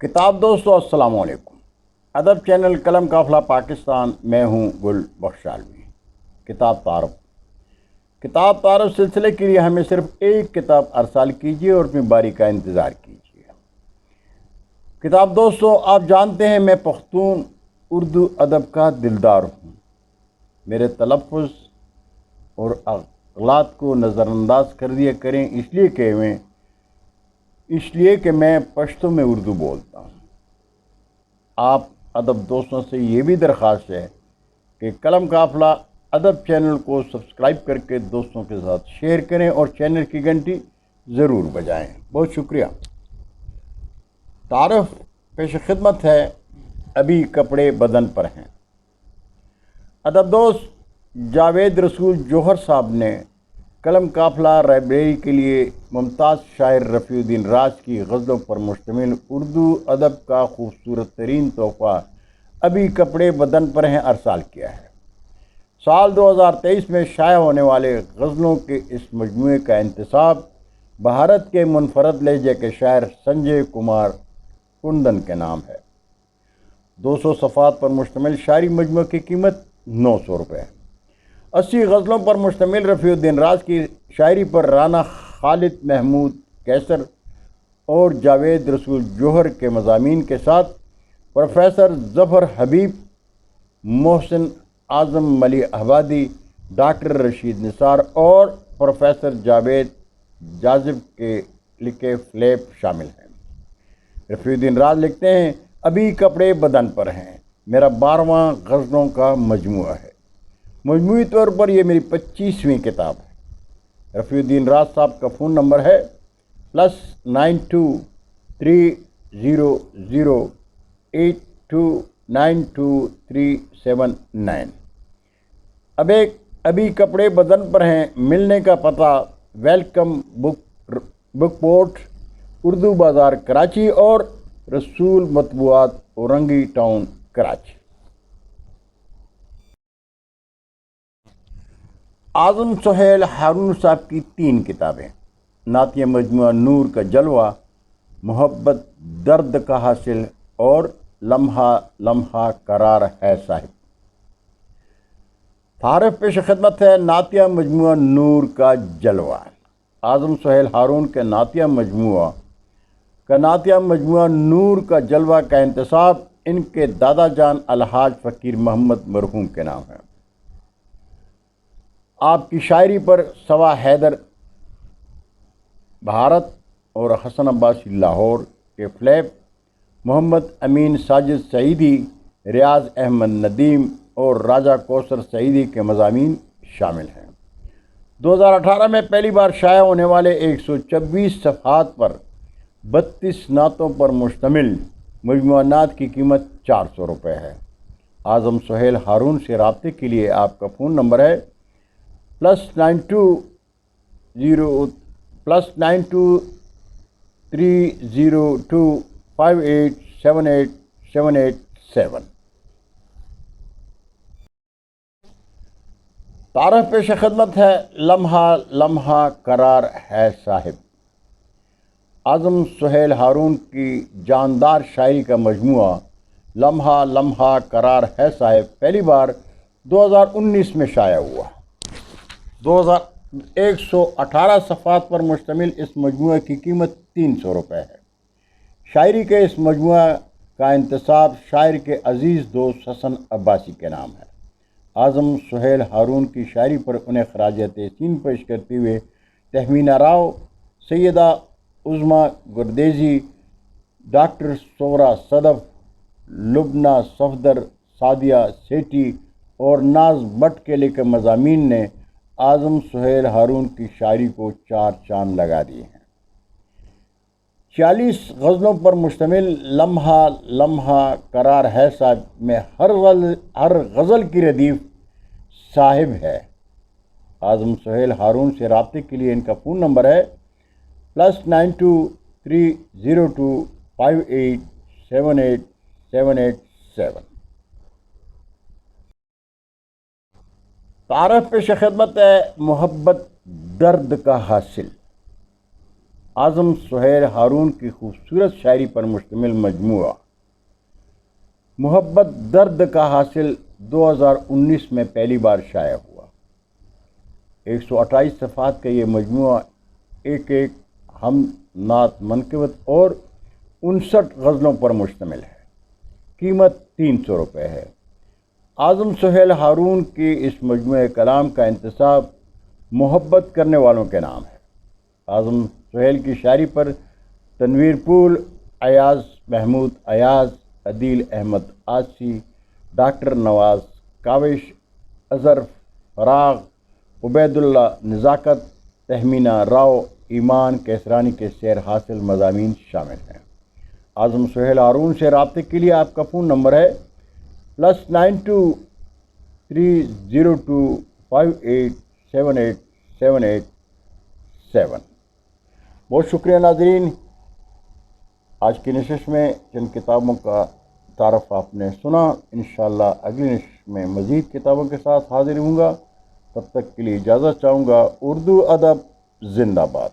کتاب دوستو السلام علیکم۔ ادب چینل قلم قافلہ پاکستان، میں ہوں گل بخش عالمی۔ کتاب تعارف سلسلے کے لیے ہمیں صرف ایک کتاب ارسال کیجیے اور اپنی باری کا انتظار کیجیے۔ کتاب دوستو، آپ جانتے ہیں میں پختون اردو ادب کا دلدار ہوں۔ میرے تلفظ اور اغلاط کو نظر انداز کر دیا کریں، اس لیے کہ میں پشتو میں اردو بولتا ہوں۔ آپ ادب دوستوں سے یہ بھی درخواست ہے کہ قلم قافلہ ادب چینل کو سبسکرائب کر کے دوستوں کے ساتھ شیئر کریں اور چینل کی گھنٹی ضرور بجائیں۔ بہت شکریہ۔ تعارف پیش خدمت ہے، ابھی کپڑے بدن پر ہیں۔ ادب دوست جاوید رسول جوہر صاحب نے قلم قافلہ لائبریری کے لیے ممتاز شاعر رفیع الدین راج کی غزلوں پر مشتمل اردو ادب کا خوبصورت ترین تحفہ ابھی کپڑے بدن پر ہیں ارسال کیا ہے۔ سال 2023 میں شائع ہونے والے غزلوں کے اس مجموعے کا انتساب بھارت کے منفرد لہجے کے شاعر سنجے کمار کنڈن کے نام ہے۔ 200 صفحات پر مشتمل شاعری مجموعے کی قیمت 900 روپے ہے۔ 80 غزلوں پر مشتمل رفیع الدین راج کی شاعری پر رانا خالد محمود کیسر اور جاوید رسول جوہر کے مضامین کے ساتھ پروفیسر ظفر حبیب، محسن اعظم ملی آبادی، ڈاکٹر رشید نثار اور پروفیسر جاوید جاذب کے لکھے فلیپ شامل ہیں۔ رفیع الدین راج لکھتے ہیں، ابھی کپڑے بدن پر ہیں میرا 12واں غزلوں کا مجموعہ ہے۔ مجموعی طور پر یہ میری 25ویں کتاب ہے۔ رفیع الدین راج صاحب کا فون نمبر ہے +923082922379۔ ابھی کپڑے بدن پر ہیں ملنے کا پتہ ویلکم بک پورٹ، اردو بازار کراچی اور رسول مطبوعات اورنگی ٹاؤن کراچی۔ اعظم سہیل ہارون صاحب کی 3 کتابیں، نعتیہ مجموعہ نور کا جلوہ، محبت درد کا حاصل اور لمحہ لمحہ قرار ہے صاحب۔ تعارف پیش خدمت ہے، نعتیہ مجموعہ نور کا جلوہ اعظم سہیل ہارون کے نعتیہ مجموعہ نور کا جلوہ کا انتساب ان کے دادا جان الحاج فقیر محمد مرحوم کے نام ہے۔ آپ کی شاعری پر سوا حیدر بھارت اور حسن عباسی لاہور کے فلیپ، محمد امین ساجد سعیدی، ریاض احمد ندیم اور راجہ کوثر سعیدی کے مضامین شامل ہیں۔ 2018 میں پہلی بار شائع ہونے والے 124 صفحات پر 32 نعتوں پر مشتمل مجموعہ نعت کی قیمت 400 روپے ہے۔ اعظم سہیل ہارون سے رابطے کے لیے آپ کا فون نمبر ہے +923025878787۔ تعارف پیش خدمت ہے، لمحہ لمحہ قرار ہے صاحب اعظم سہیل ہارون کی جاندار شاعری کا مجموعہ لمحہ لمحہ قرار ہے صاحب پہلی بار 2019 میں شائع ہوا۔ 118 صفحات پر مشتمل اس مجموعے کی قیمت 300 روپے ہے۔ شاعری کے اس مجموعہ کا انتساب شاعر کے عزیز دوست حسن عباسی کے نام ہے۔ اعظم سہیل ہارون کی شاعری پر انہیں خراج تحسین پیش کرتے ہوئے تہمینہ راؤ، سیدہ عظمیٰ گردیزی، ڈاکٹر سورا صدف، لبنہ صفدر، سعدیہ سیٹھی اور ناز بٹ کے لکھے مضامین نے اعظم سہیل ہارون کی شاعری کو 4 چاند لگا دیے ہیں۔ 40 غزلوں پر مشتمل لمحہ لمحہ قرار ہے صاحب میں ہر غزل کی ردیف صاحب ہے۔ اعظم سہیل ہارون سے رابطے کے لیے ان کا فون نمبر ہے +923025878787۔ تعارف پیش خدمت ہے، محبت درد کا حاصل اعظم سہیل ہارون کی خوبصورت شاعری پر مشتمل مجموعہ محبت درد کا حاصل 2019 میں پہلی بار شائع ہوا۔ 128 صفحات کا یہ مجموعہ ایک ہم نعت منقبت اور 59 غزلوں پر مشتمل ہے۔ قیمت 300 روپے ہے۔ اعظم سہیل ہارون کی اس مجموعہ کلام کا انتساب محبت کرنے والوں کے نام ہے۔ اعظم سہیل کی شاعری پر تنویر پول، ایاز محمود ایاز، عدیل احمد آسی، ڈاکٹر نواز کاوش، اظہر فراغ، عبید اللہ نزاکت، تہمینہ راؤ، ایمان کیسرانی کے شعر حاصل مضامین شامل ہیں۔ اعظم سہیل ہارون سے رابطے کے لیے آپ کا فون نمبر ہے +923025878787۔ بہت شکریہ ناظرین، آج کی نشست میں جن کتابوں کا تعارف آپ نے سنا، انشاءاللہ اگلی نشست میں مزید کتابوں کے ساتھ حاضر ہوں گا۔ تب تک کے لیے اجازت چاہوں گا۔ اردو ادب زندہ باد۔